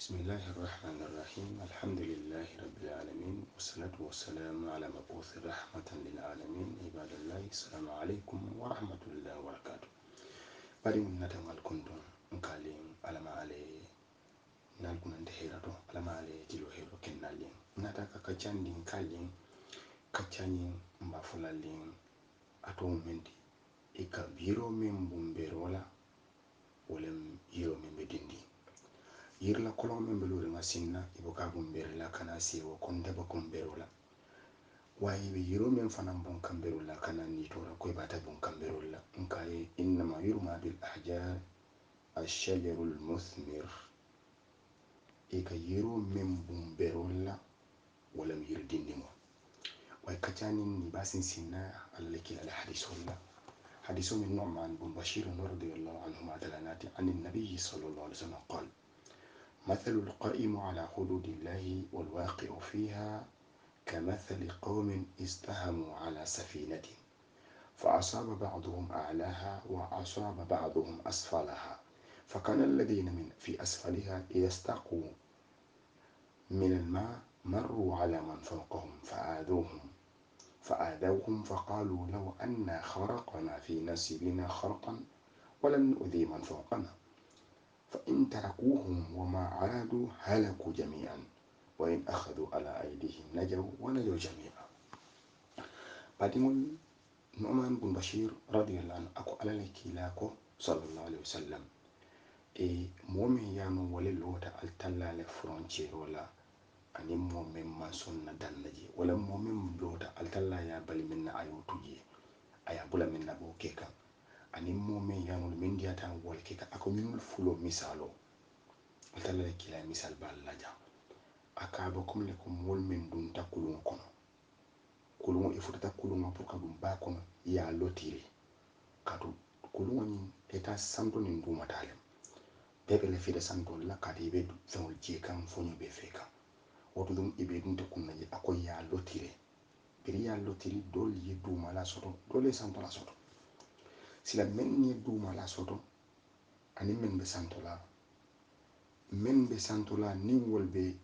بسم الله الرحمن الرحيم الحمد لله رب العالمين والصلاة والسلام على مبعوث رحمة للعالمين عباد الله السلام عليكم ورحمة الله وبركاته. بعد من نتمال كنتم نكالين على ما عليه نالكم انتهيرتو على ما عليه جلو هيرو كنالين نتاكا كجاندين كالين كجانين مبافلالين أتومنتي إكا بيرو من بومبيرولا ولم يرو من بدندي yirla kolon men belore ngasinna iboka bumbere la kana siwo konde ba kumberola wayi be yiro men fanam bon kamberola kana ni tora ko bata bon kamberola nkaye inma yurma bil ahjar ash-shajarul muthmir ika yiro men bumberola wala yir dindimo way kachani ni basin sinna alaki al hadithullah حديث من نعمان بن بشير رضي الله عنهما دلالات عن النبي صلى الله عليه وسلم قال مثل القائم على حدود الله والواقع فيها كمثل قوم استهموا على سفينة فأصاب بعضهم أعلاها وأصاب بعضهم أسفلها فكان الذين في أسفلها إذا استقوا من الماء مروا على من فوقهم فآذوهم فقالوا لو أن خرقنا في نسبنا خرقا ولم نؤذي من فوقنا فإن تركوهم وما عادوا هلكوا جميعا وإن أخذوا على أيديهم ونجوا جميعا. بعدين نعمان بن بشير رضي الله عنه أكو على لكيلاكو صلى الله عليه وسلم مومن يانو ولي لوتا التلا لفرونتشير ولا أني مومن ما سنة دانجي ولا مومن لوتا التلا يا بل من أيوتوجي أيا بلا من أبو كيكا ani momen yanol min diyata wol keka ako minul fulo misalo altalla le kila misal balla ja akaba comme le ko mol min dun takulun kono kulun ifutata kulun pour ka dum ba kono ya lotire kadu kulun ni eta santo ni duma talem bebe le fide santo la kadi be fewol je kan fonyo be feka woto dum ibe dum takunna je ako ya lotire biri ya lotire dol yi duma la soto dole santo la soto sila men ni duma la soto ani men be santola ni wolbe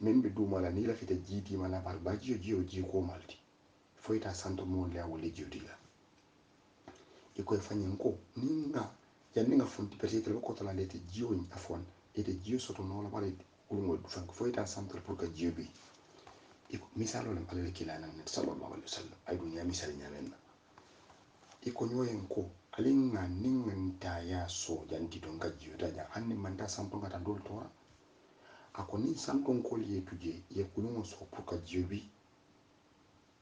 men be duma la ni la fite jidi mala bar ba jiyo ko malti foita santo mo le wole jodi la iko fanyen ko ninga yanninga fonti peut-être ko to la lete jiyo ni afon ete jiyo soto no la bale kulungo fan foita santo pour que jiyo bi iko misalo lam alal kilana sallallahu alaihi wasallam ay dunya misal nyamenna iko nyoyen ko alinga ninga taya so janti don ga jiyoda ja hanni manta sampo ngata dol tora ako ni sampo ko liye tuje ye kulungo so pour ka jiyobi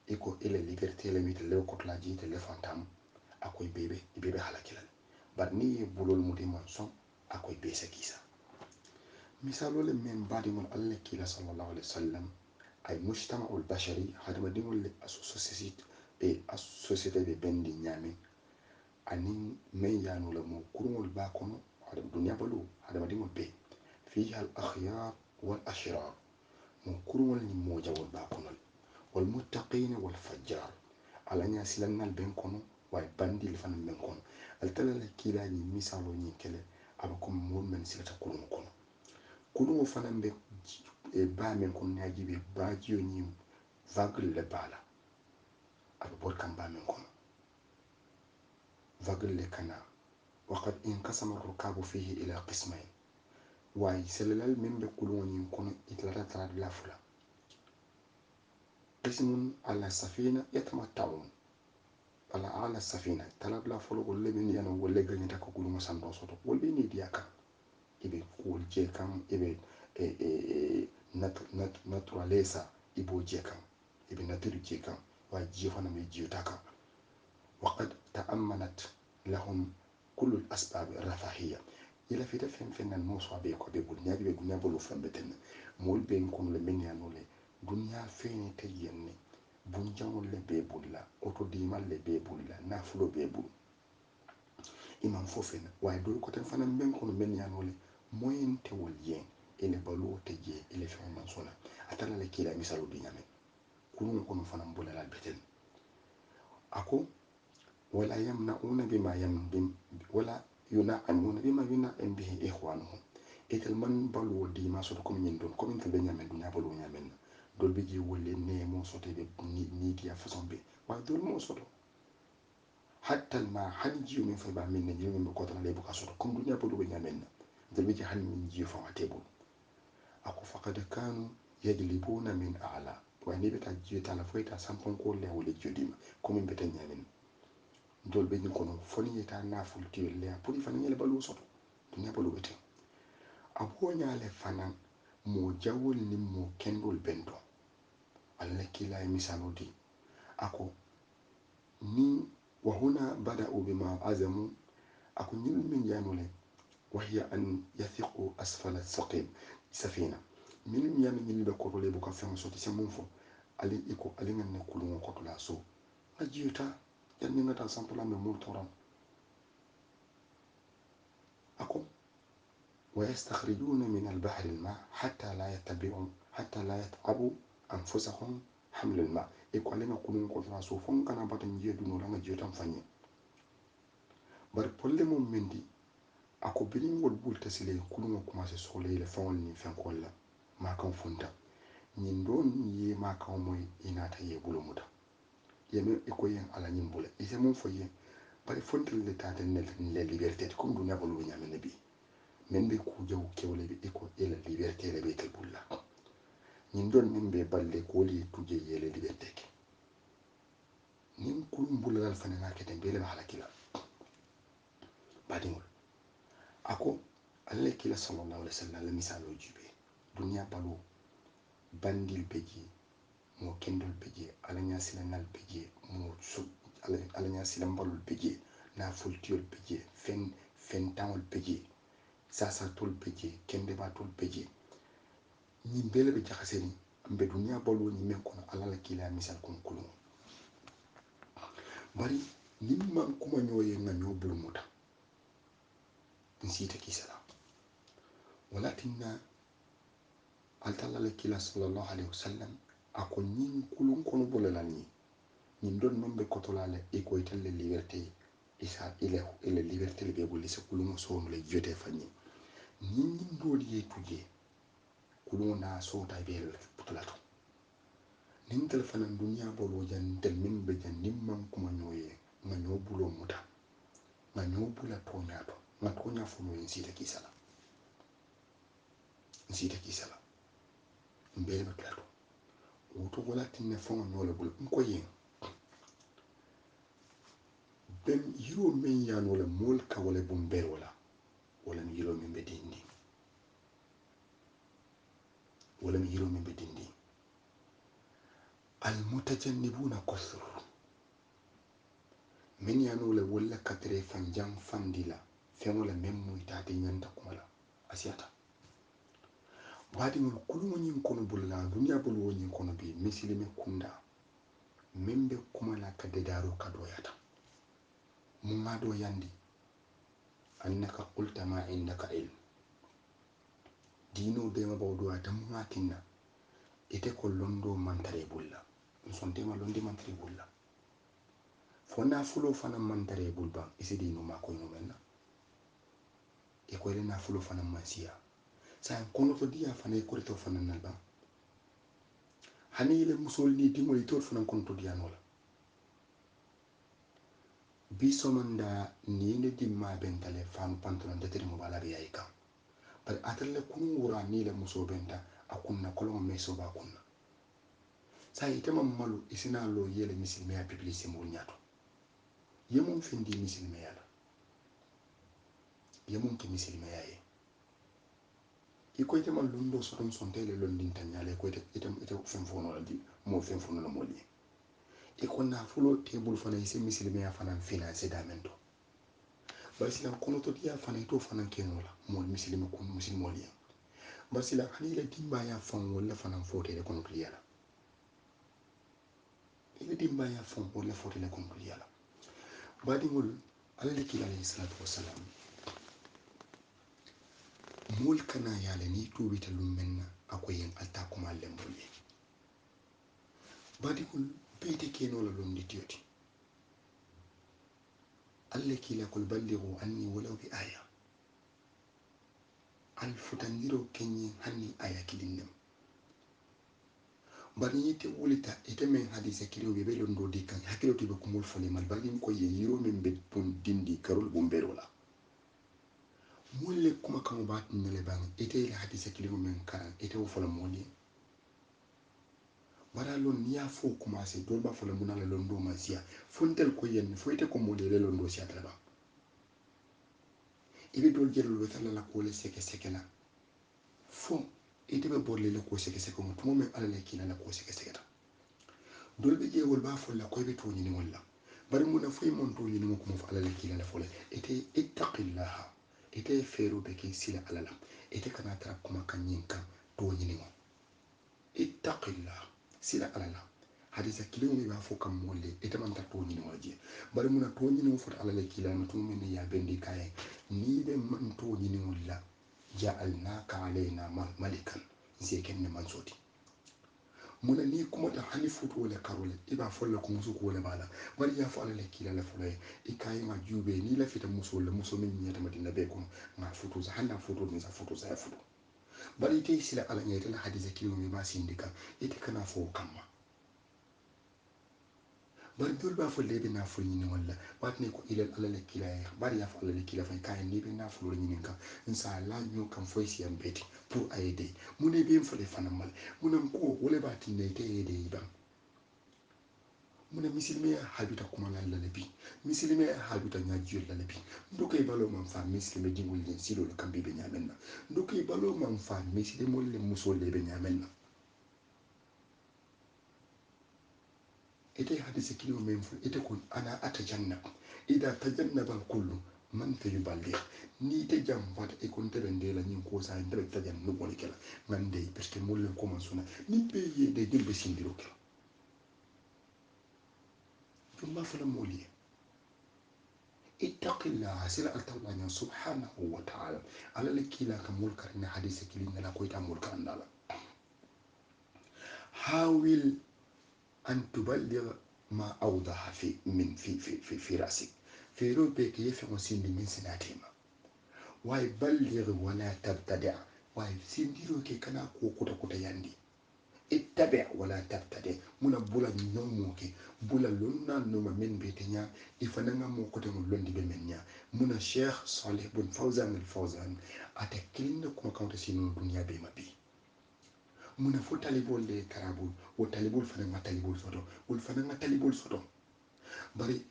iko ele liberté le mit le ko la jite le fantam akoy bebe halakilal bar ni ye bulol mudi manson akoy be sakisa misalo le men badi mon Allah kila sallallahu alaihi wasallam ay mujtama'ul bashari hadama dingol le société be bendi nyami ani men yanu la mo kurungol ba kono hada dunya balu hada madimol be fiha al akhyar wal ashrar mo kurungol ni mo jawol ba kono wal muttaqin wal fajjar alanya silangal ben kono way bandil fan ben kono al talala kila ni misalo ni kele aba ko mo men silata kurungo kono kurungo fanan be e ba men kono nyajibe ba jiyo ni vagle le bala aba bor kam ba men kono vagle le kana وقد انقسم الركاب فيه إلى قسمين واي سلال من بكلون يكون إتلاتة لا فلا قسم على السفينة يتمتعون على السفينة تلاب لا فلو ولا بني أنا ولا جاني تكون مسام صوتو ولا بني دياكا إبي كول جيكام إبي naturaleza إبو جيكام إبي ناتور جيكام واي جيفانا مي جيوتاكا وقد تأمنت لهم كل الأسباب الرفاهية إلى في دفن فين الموسى بيكو بيقول نيابي بيقول نيابولو فنبتن مول بينكم لمن يانولي دنيا فين تيجيني بنجامو اللي بيبولا أوتو ديما اللي بيبولا نافلو بيبول إمام فوفين وايدول كتن فنن بينكم لمن يانولي موين توليين إلى بلو تيجي إلى في منصونا أتلا لكيلا مثالو دينامي كلهم كنوا فنن بولا لالبتن أكو ولا يمنعون بما يمنعون بما ينعم به إخوانهم etel man balu di ma soto comme ñin don comme tel be ñamen dunya balu ñamen dol be ji wolle ne mo soto be ni dia façon be wa dol mo soto hatta ma han ji min fa ba min ne min be ko tan le bu ka soto comme dunya balu be ñamen dol be ji han min ji fa atebo ako faqad kanu yajlibuna min a'la wa ni be ta ji ta la foita sampon ko le wole jodima comme be ta ñamen dol be ñin kono foni eta naful tiyo le pour fa ñele balu soto dunya balu be te abo ñale fanan mo jawol ni mo kendol bento alla kila misalo di ako ni wa huna bada'u bima azamu ako ñil min janole wa hiya an yathiqu asfala saqim safina min yami ñil be ko le bu ka fen so ti samum fo ali iko ali ngane kulungo ko la so ajiyuta yan ni ngata sampula me mul toran ako ويستخرجون من البحر الماء حتى لا يتعبوا أنفسهم حمل الماء يقول لنا كلون كفر سوفون كان باتن جيدون ولا جيوتان فني بار بولم مندي ako birin wol bulta sile kulungo commencé sole le fawol ni fen kolla ma kan funda ñin don ye ma kan moy inata ye bulumuta yeme iko yen ala ñim bula ise mon fo ye bari fontel le tata ne liberté comme du nabolu ñamene bi men be ku jaw kewle be iko ela liberté le be tel bulla ñin don men be balle ko li tuje yele liberté ke nin kulum bulla dal fane na kete be le halakila badingol ako alle kila sallallahu alaihi wasallam le misalo jube dunya balu bandil beji mo kendol beji alanya silanal beji mo su alanya silan balul beji na fultiol beji fen tawol beji sasa tol beji kende ba tol beji ni bele be jaxaseni mbe dunya balu ni men kono alala kila misal kon kulum bari nimman kuma ñoye nga ñobul muta nsita kisala walakinna altalla la kila sallallahu alaihi wasallam ako ñin kulun kono bolala ni ñin don membe kotolale e ko itelle liberté isa ile liberté le be bolli se kulun so le jote fanni ñin doli ye tuje kulun na so ta be le putulato nin tel fanan dunya bolo jan tel membe jan nimman kuma ñoye nga ñobulo muta nga ñobula toñato nga toña fo mo nsita kisala mbele be plato woto wala tinne fonga ñola bul ko yen ben yiro men yano la mol ka wala bumber wala mi yiro men be dindi al mutajannibuna kusur men yano la wala katre fanjang fandila fengola memmu itati nyanta kumala asiata wadi ngol kulungo nyin kono bulla dunya bulu nyin kono bi misilime kunda membe kumala kadde daro kadoyata mungado yandi annaka qulta ma indaka ilm dino be ma bawdo ata mumatina ite ko londo mantare bulla nsonte ma londi mantare bulla fona fulo fana mantare bulba isi dino ma ko nomenna e ko le na fulo fana mansiya sa kono to dia fana e ko to fana nalba hani le musol ni dimoli to fana kono to dia nola bisomanda ni ne dimma bentale fam pantalon de tere mo bala be yayka par atelle kun wura ni le muso benta akunna kolon meso ba kunna sa itema malu isina lo yele misilme ya publicité mo nyato yemum findi misilme ya la yemum ke misilme ya ye iko itema lundo soton sontele londin tanyale ko ite fen fono la di mo fen fono la moli iko na fulo table fana ise misilme ya fana finance damento basila kono to dia fana ito fana kenola mo misilme kun musilmoli basila hanile dimba ya fon wala fana fote le kono yala ile dimba ya fon wala fote le kono yala badingol aliki alayhi salatu wassalam mol kana yale ni tuwita lumenna akoyen alta kuma lembole badingol bete kenola londi tioti aliki la kul ballighu anni walau bi aya al futandiro kenyi hanni aya kilinnem bari yite wulita ite men hadise kiliyo be londo di kan hakilo to be kumul fole mal bari ko ye yiro men be pon dindi karol bomberola mulle kuma kamo bat nele bang ite ile hadise kiliyo men karan ite wo fola moli bara lon niya fo commencer dol ba fola munala londo masia fontel ko yen fo ite ko moli le londo sia tala ibe dol jelo be tala la ko le seke la fo ite be borle le ko seke mo tumo men ala le kila la ko seke ta dol be je wol ba fola ko be to ni wala bari muna foy mon to ni mo ko mo ala le kila la fola ite ittaqillaha ite fero be ke sila ala la ite kana tara kuma kan yin kan to ni mo ittaqillah sila ala la hadisa kilin mi ba fo kam molle ite man ta to ni mo je bari muna to ni mo fota ala le kila no tumo men ya bendi kay ni be man to ni wala ja'alnaka alaina malikan zai kenne man soti muna ni kuma da hani futu wala karole iba folla ko musu ko wala bala bari ya fo ala le kila la fulay ikayi ma jube ni la fita muso la muso min nyata madina be ko ma futu za hanna futu ni za futu za futu bari te sila ala nyata la hadisa kilo mi ba sindika ite kana fo kamma bari dol ba fo lebe na fo ni wala wat ne ko ilal ala le kila ya bari ya fo ala le kila fa kay ni be na fo lo ni kan insa la nyo kam fo si am beti pour aider mune be fo le fanamal munam ko wala ba tinne te aider ba muna misilime habita kuma la lalabi misilime habita nyajio lalabi ndoke balo manfa misilime dingol den silo le kambi be nyamenna ndoke balo manfa misilime le muso le be nyamenna ite hadise kilo menfu ite kun ana atajannab ida tajannaba kullu man tayuballi ni te jam fata e kon tebe ndela nyin ko sa ndebe tajannu woni kala ngande parce que molle ko man suna ni be ye de jumbe sindiro kala jumba fala moliye اتق الله سلا الله سبحانه وتعالى على لكيلا كمول كرنا حديث كلين لا كويتا مول كرنا حاول أن تبلغ ما أوضح في رأسك في روبك يفهم سند من سناتيما ويبلغ ولا تبتدع ويسنديرو كي كنا كوكوتا كوتا ياندي اتبع ولا تبتدع من بولا نوموكي بولا لونا نوما من بيتنيا إفنانا موكوتا ملوندي بمنيا من الشيخ صالح بن فوزان الفوزان أتكلم كما كانت سينو الدنيا بما بي من فو تاليبول لي كرابول وتاليبول فنان تاليبول صدو والفنان تاليبول صدو بري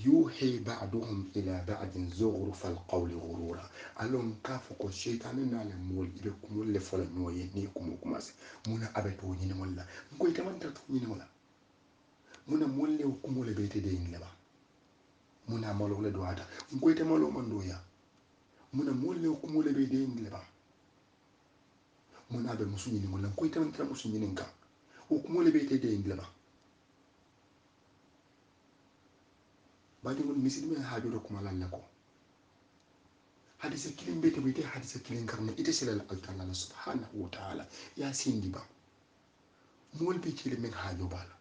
يوحي بعضهم إلى بعض زغرف القول غرورا ألون كافو الشيطان نال مول إلكم ولا فلا نوي نيكم وكماس منا أبتو نين ولا نقول تمن ترتو نين ولا منا مول وكم ولا بيت دين لبا منا مالو ولا دواتا نقول تمالو من دويا منا مول وكم ولا بيت دين لبا muna be musu nyini wala ko itam tan musu nyini nka o ko mole be te de nglaba badi won misidme haajuro kuma lalla ko hadisa kilin be te be te hadisa kilin karne ite selal altalla subhanahu wa ta'ala ya sindi ba mol be kile men haajo bala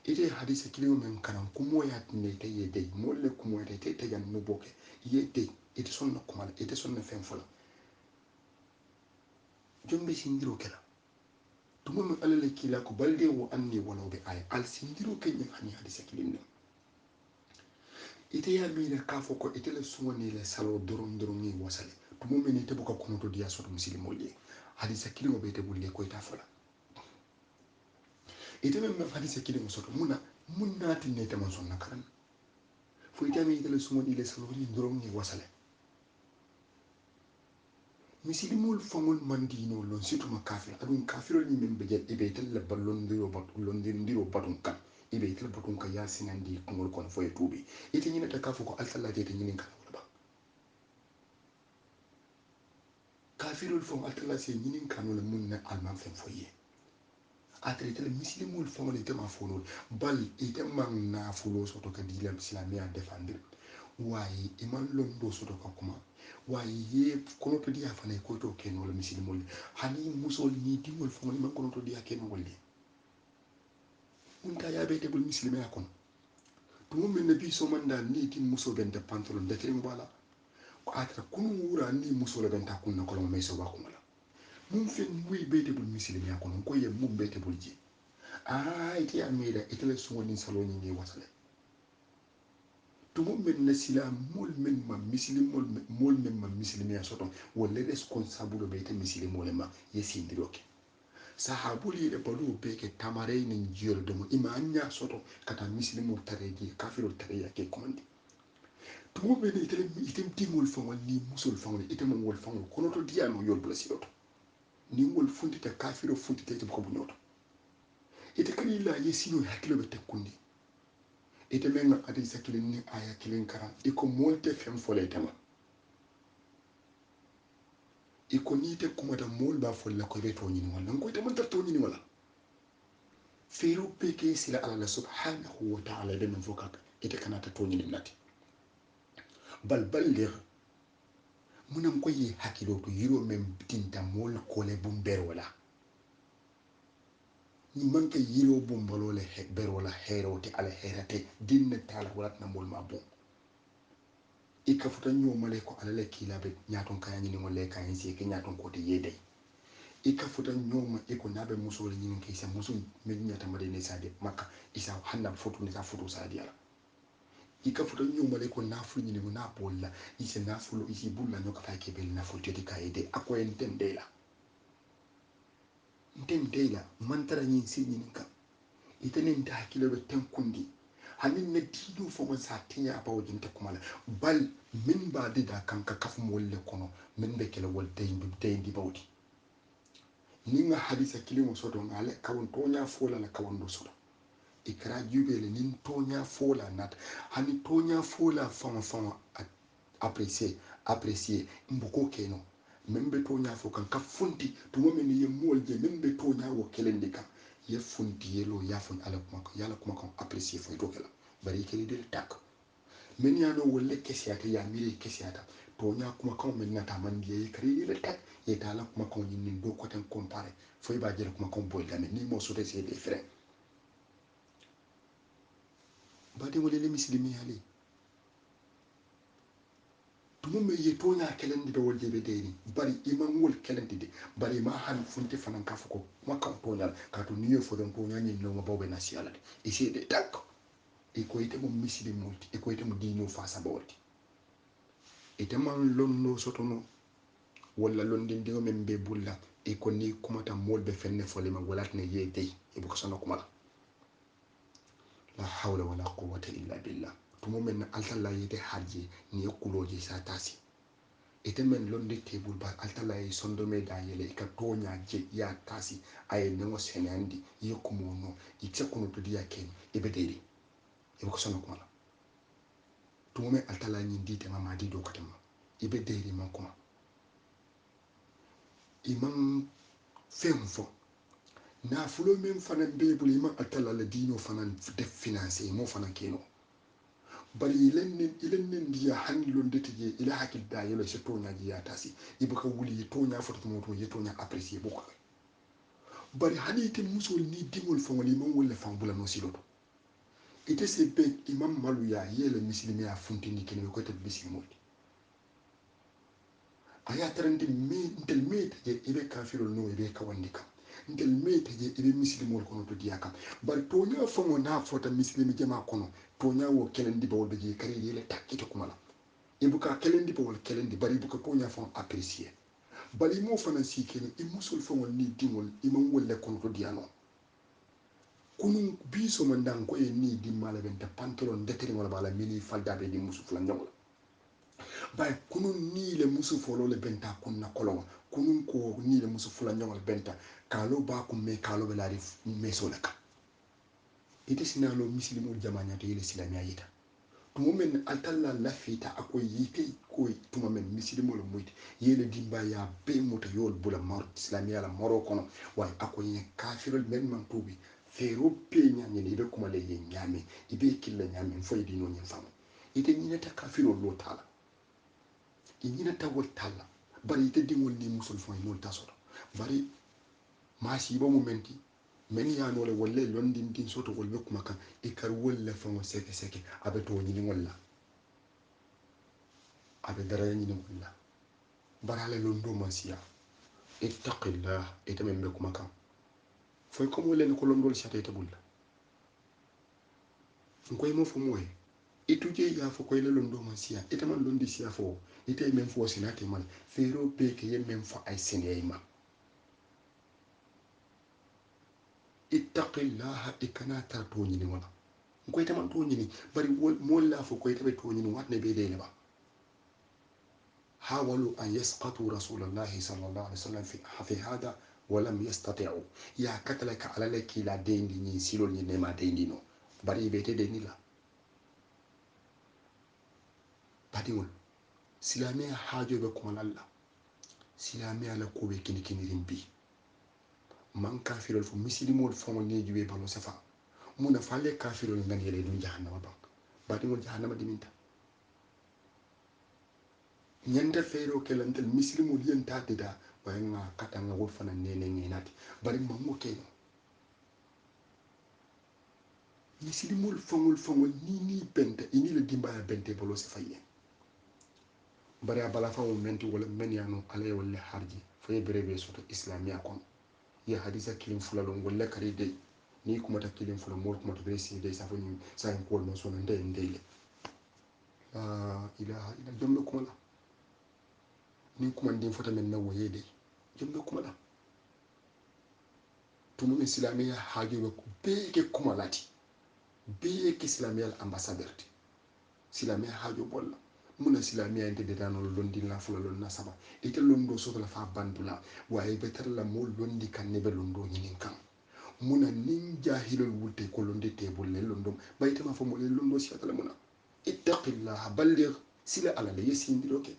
ite hadisa kilin men kanan kumo ya tinne te ye de molle kumo te te jan no boke ye de ite sonna kuma ite sonna fen fola jombe sindiro kala tumo min alala kila ko balde wo anni walaw be ay al sindiro kenyen hani hadisa kilin ite ya mina kafo ko ite le suwani le salo doron ni wasale tumo min ite buka kono to dia soto muslimo le hadisa kilin be te bulle ko ita fola ite men hadisa kilin soto munna tinne te man sonna karan fo ite mi ite le suwani le salo ni wasale misilimol fangol mandino lon situma kafir adun kafirol ni men bejel ibe tel la ballondiro batun kan ibe tel batun kan yasinandi kongol kon foye tubi ite nyina ta kafu ko altalla te nyinin kan wala ba kafirol fon altalla se nyinin kan wala munna alman fen foye atre tel misilimol fangol ite ma fonol bal ite man na fulo soto ka dilam islamia defendir waye iman londo soto ka kuma waye kono to dia fana ko to ken wala misilmol hani musol ni dimol fon man kono to dia ken wolde unta ya be tebul mislime akon to mum men nabi so manda ni tim muso ben de pantalon de trim wala ko ata kunu wura ni musola benta kunna ko me so ba ko la mum fen wi bete bul misilimi ya kono ko ye mum bete bul ji iti amira itele suwoni saloni ni wasale tumo men na sila mol men ma misilimi mol men ma misilimi ya soto wala responsable be te misilimi mol ma yesindiroke sahabul yi balu beke tamare ni jiyol domo ima anya soto kata misilimi tareji kafiru tareya ke komandi tumo men itele item timol fawal ni musul fawal item wol fawal kono to diano yol bula siloto ni wol fundita kafiru fundita te ko bu nyoto ite kani la yesino hakilo be tekkundi ite men adi sakilin ni aya kilin kara iko molte fem fole tema iko ni te kuma da mol ba folla ko be to nyini wala ko ite man to nyini wala firu peke sila ala subhanahu wa ta'ala be men fokat ite kana ta to nyini nati bal balligh munam ko yi hakilo to yiro men tinta mol ko le bumber wala ni manke yiro bumbalo le ber wala herote ala herate dinne tala wala na mol ma bon ika futa nyomale ko ala le kila be nyaton kayani ni ngole kayan si ke nyaton ko te yede ika futa nyoma iko nabe muso le nyinin kaysa muso men nyata made ne sade makka isa hanna foto ne sa foto sadi ala ika futa nyomale ko nafu nyini na bolla ise nafu isi bulla nyoka fa ke bel nafu tedi kayede ako enten dela nden dela mantara nyin si nyinin ka itanin da hakilo be tenkundi hanin ne dino fo man sa tinya ba wajin ta kuma bal min ba da kanka kafu molle kono min be kala wal deyndi bawdi ni nga hadisa kilimo soto ngale kawon tonya fola la kawon do soto ikra jubele nin tonya fola nat hani tonya fola fama apprécier mbuko keno membe tonya fo kan ka funti to momen ye molje membe tonya wo kelende kan ye funti yelo ya fon ala kuma ko yala kuma ko apprécier fo do kala bari kele del tak men ya no wolle kesiata ya mire kesiata tonya kuma ko men nata man ye kare le tak ye tala kuma ko nin do ko tan compare fo ba jere kuma ko boy la ni mo so c'est des frères bade wole le muslimi hali tumume ye tonya kelendi be wolje be deeni bari imam wol kelendi de bari ma han funti fanan ka fuko makka tonya ka to niyo fo don tonya ni no mabawbe nasiala de isi de tak e ko ite mo muslim multi e ko ite mo dino fa sabawti ite man lonno sotono wala londin dingo men be bulla e ko ni kuma ta mol be fenne fole ma walat ne ye dey e bu ko sono kuma la hawla wala quwwata illa billah tumo men altalla yete harje ni kuloje sa tasi ite men londi tebul ba altalla yi sondo me da yele ka tonya je ya tasi ay nengo senandi ye kumono ikse kuno to dia ken e be deyri e ko sono kuma tumo men altalla ni dite mama di do katama e be deyri man kuma imam femfo na fulo men fana be bul imam altalla la dino fana de financer mo fana keno bari ilen dia hanlon de tije ila hakil da yelo se tonya ji ya tasi ibuka wuli tonya foto mo to ye tonya apprécier boko bari hanite musul ni dingol fongoli man wala fam bula no siloto ite se be imam malu ya yele muslimi ya funtini kene ko te bisimol aya tarande me ntel me je ibe kafiro no ibe kawandika ntel me je ibe muslimol kono to diaka bari tonya fongo na fota muslimi jama kono tonya wo kelendi bawol be je kare yele takito kumala ibuka kelendi bawol kelendi bari ibuka tonya fon apprécier bari mo fana sikene e musul fongo ni dingol imam wolle kono to diano kunun biso mandan ko e ni di mala benta pantalon deteri wala bala mini falda be di musul flan nyawla bay kunun ni le musul folo le benta kunna kolon kunun ko ni le musul flan nyawla benta kalo ba ko me kalo be la def meso la ka ite sinalo muslimu jamanya to yele silamiya yita tumo men altalla lafita akoy yite ko tuma men muslimu lo moyti yele dimba ya be mota yol bula mar islamia la maro kono way akoy kafirul men man tubi fero pe nyame ni be kuma le nyame ibe killa nyame foy dino nyen fam ite nyina ta kafirul lo tala nyina ta wol tala bari ite dingol ni musul fo no ta soto bari ma si bo momenti men ya no le wolle londin din soto wol be kuma kan e kar wolle fo seke abe to nyini walla abe dara ni kulla barale londo masiya ittaqillah ita men be kuma kan foy ko mo len ko londol sata ita bulla ngoy mo fo moy ituje ya fo ko le londo masiya ita man londi siya fo ita men fo sinati man fero be ke yem men fo ay sinayma ittaqillah ikana ta to ni wala ngoy taman to ni bari mo la fo ko ita be to ni watne be de ba حاولوا أن يسقطوا رسول الله صلى الله عليه وسلم في هذا ولم يستطيعوا يا كتلك على لك لا دين دي سيلو ني نما دين دي نو بري بيتي دين لا بديول سلامي حاجه بكم الله سلامي على كوبي كني كني رمبي من كافر الف مسلم الفون ني جوي بالو سفا من فالي كافر من يلي دون جهنم با بديول جهنم دي منتا nyanda fero kelantel muslimu yen tatida wayanga katanga wol fana nene ngenati bari mamu keno muslimul fongol ni bente ini le dimba ya bente bolo se faye bari abala fa o menti wala men yano alay wala harji faye berebe soto islamia kon ya hadisa kilim fulalon wala kare de ni kuma ta kilim fulalon mol kuma to besi de sa foni sa en kol no sona ndele la ilaha illa jombe kuma la ni kuma ndin fota men na woye de jombe kuma la tumu islamia hajo ko beke kuma lati beke islamia ambassadeur ti islamia hajo bolla muna islamia ente de dano londi la fula lon nasaba ite londo so la fa bandula waye betar la mo londi kan ne be londo nyinin kan muna nin jahilul wulte ko londi te bolle londo bayta ma fa mo londo si atala muna ittaqillah balligh sila ala le yesindiro ke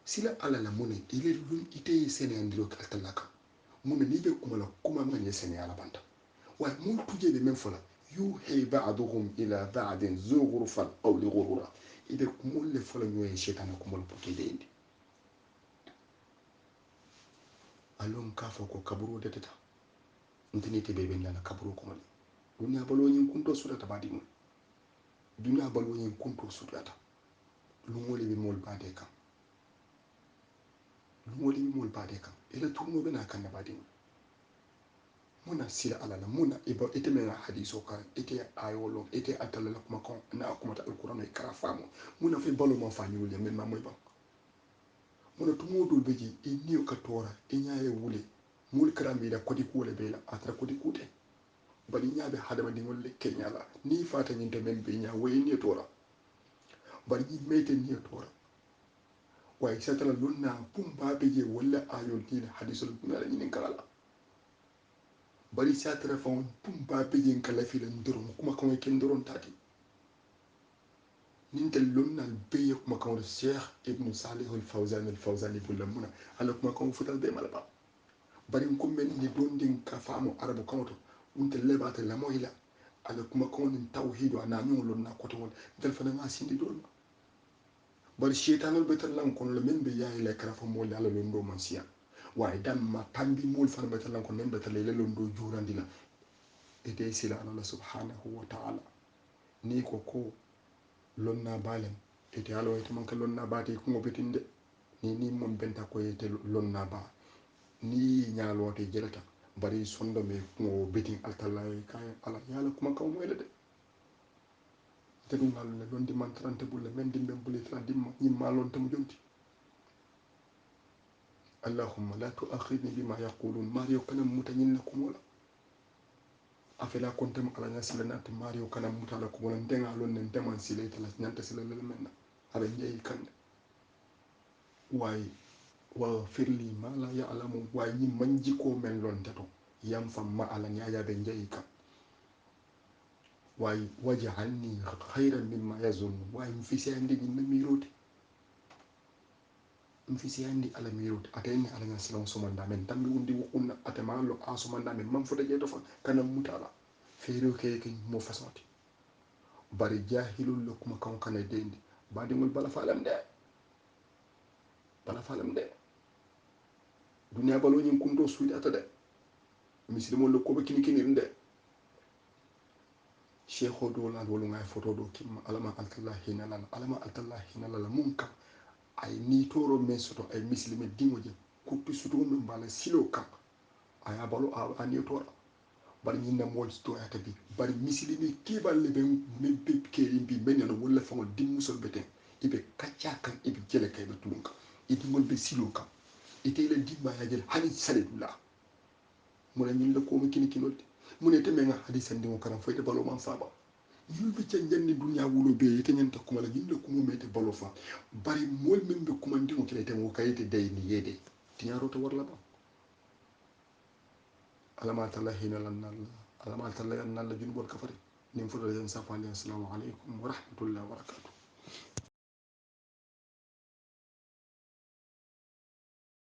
sila ala la muna ile lun ite sene andiro ka talaka muna ni be kuma la kuma man yesene ala banta waye mo tuje be men fola yuhi ba'duhum ila ba'din zughrufal qawli ghurura ibe kumul le fola nyoy shaytan kumul pokede indi alon ka fo ko kaburo de tata ntini te be ben na kaburo ko mali dunya balo nyin kunto sura tabadi mun dunya balo nyin kunto sura ta lumoli be mol bade kam lumoli be mol bade kam ila turno be na kan badi mun muna sila alala muna iba ite mena hadiso kan ite ayolo ite atalala kuma kon na kuma ta alquran e kara famo muna fe balo ma fanyu le men ma moy ba muna tumo dol beji e niyo ka tora e nyaaye wule mul karambi da kodi kule bela atra kodi kute bali nyaabe hadama di ngolle kenyala ni fata nyinte men be nya way ni tora bali ni mete ni tora way satala lonna pumba beje wala ayol ni hadisul ngala ni kala bari satara fawon pumba beje kala fi lan durum kuma kan ken durum tati nintel lonnal beye kuma kan cheikh ibn salih al fawzan bulamuna ala kuma kan futal be malaba bari ko men ni dondin ka famo arabu kanto unte lebata la moyla ala kuma kan tawhid wa na nyul lonna ko to dal fana ma sindi don bari shaytanul betal lan kon le men be yayi le kara famo ala londo man siya waye dam ma tambi mul fana betal lan kon men betal le londo jurandila ede sila ala subhanahu wa ta'ala ni ko lonna balen ete alo ete man ka lonna bate ko ngobetinde ni mon benta ko ete lonna ba ni nyaalo te jelata bari sondo me ko betin altalla kay ala yala kuma kaw moyle de tedu ngal le londi man 30 bulle men dimbe bulle 30 ni malon tam jonti allahumma la tu'akhidni bima yaqulun mario kana mutanin lakum wala afela kontem ala nyasila nat mario kana mutala ko wala ndenga lon nen deman sile tala nyanta sile le menna ala njeyi kan way wa firli ma la ya'lamu way ni manji ko men lon tato yam fam ma ala nyaaya be njeyi kan way waj'alni khayran mimma yazun way mfisi andi ni miroti mfisi andi ala miroti atayni ala nyasila somanda men tambi undi wukuna atama lo asomanda men mam foda jeto fa kana mutala fero ke mo fasoti bari jahilul lokuma kan kana dendi badingol bala falam de dunya balo nyin kunto suudi ata de muslimol ko be kini kini de sheikho do la wolu ngay photo do kim alama altallah hinalala alama altallah hinalala munka ay ni toro men soto ay muslime dingoje koppi soto men bala silo kam aya balo a ni tora bari ñinna mool to ata bi bari muslime kiballe be men be keri bi men no wala fa dim musol beten ibe kacca kan ibe jele kay be tulun kam idi ngol be silo kam ite le dimma ya jël hani saledullah mo la ñin la ko mo kini kinolde mo ne te men hadith andi mo karam fayde balo man faba yulbe ci janni dunya wulo be ite ñanta kuma la ñin la ko mo mete balo fa bari mol men be kuma ndimo kele te mo kayite day ni yede tiñaro to warla ba alama talla hina lan nalla alama talla yan nalla junubol kafari nim fudal yan safali assalamu alaikum wa rahmatullahi wa barakatuh